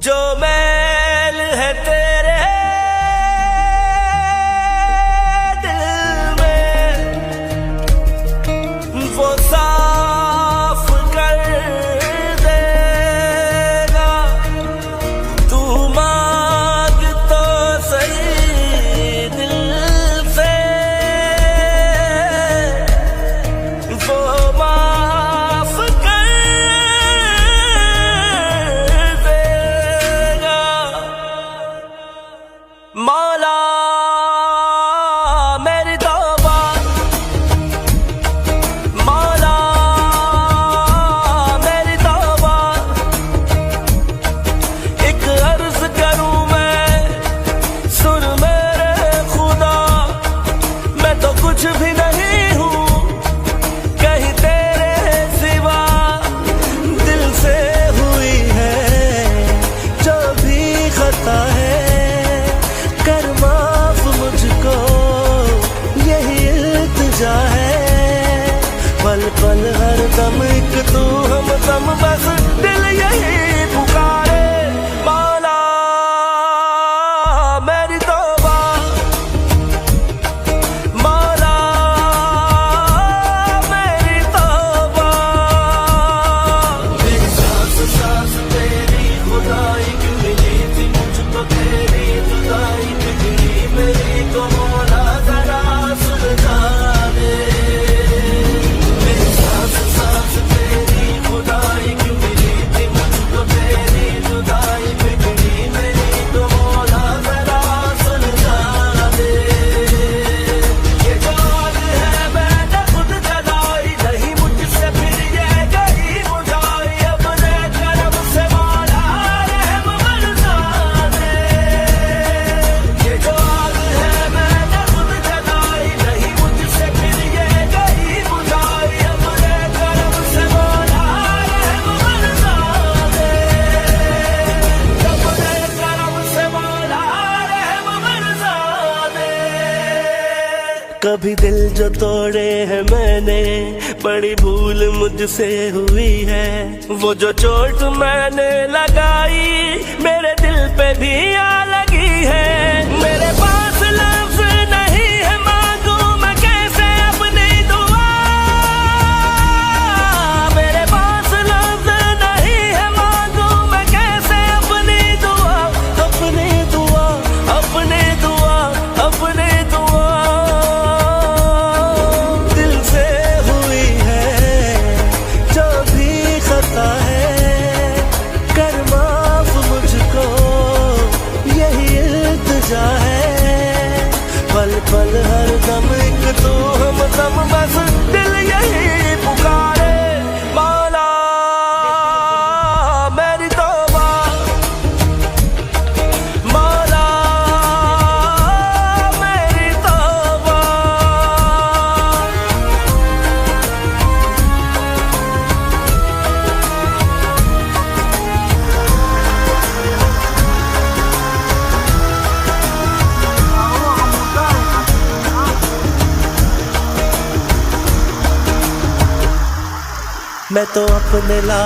जो मैल है तेरे दिल में वो साफ कर देगा। तू मांग तो सही दिल से, वो माफ कर देगा। मौला मेरी तौबा, मौला मेरी तौबा, एक अर्ज करूं मैं, सुन मेरे खुदा। मैं तो कुछ भी नहीं हूँ कहीं तेरे सिवा, दिल से हुई है जो भी खता है, कर माफ मुझको यही इल्तिजा है। पल पल हर दम एक तू हम दम, बस दिल यही पुकारे। मौला मेरी तौबा, मौला मेरी तौबा। मेरी सांस सांस तेरी खुदाई क्यों मिली थी मुझको, तेरी जुदाई बिगड़ी मेरी तो मौला जरा सुलझा दे। मेरी सांस सांस तेरी खुदाई क्यों मिली थी मुझको, तेरी जुदाई बिगड़ी मेरी तो मौला जरा सुलझा दे। ये जो आग है मैंने खुद जलाई, नहीं मुझसे फिर ये गई बुझाई। अपने करम से मौला रहम बरसा दे। ये जो आग है मैंने खुद जलाई, नहीं मुझसे फिर ये गई बुझाई। अपने करम से मौला रहम बरसा दे। अपने करम से मौला रहम बरसा दे। कभी दिल जो तोड़े हैं मैंने, बड़ी भूल मुझसे हुई है। वो जो चोट मैंने लगाई मेरे दिल पे भी आ लगी है। मेरे पास लफ्ज नहीं है, मांगू मैं कैसे अपनी दुआ। मेरे पास लफ्ज नहीं है, मांगू मैं कैसे अपनी दुआ। अपनी दुआ, अपनी दुआ, अपनी दुआ। दिल से हुई है जो भी खता है, कर माफ मुझको यही इल्तिजा है। पल पल हर दम एक तू हम दम, बस दिल यही पुकारे। मौला मेरी तौबा, मौला मेरी तौबा। मैं तो अपने ला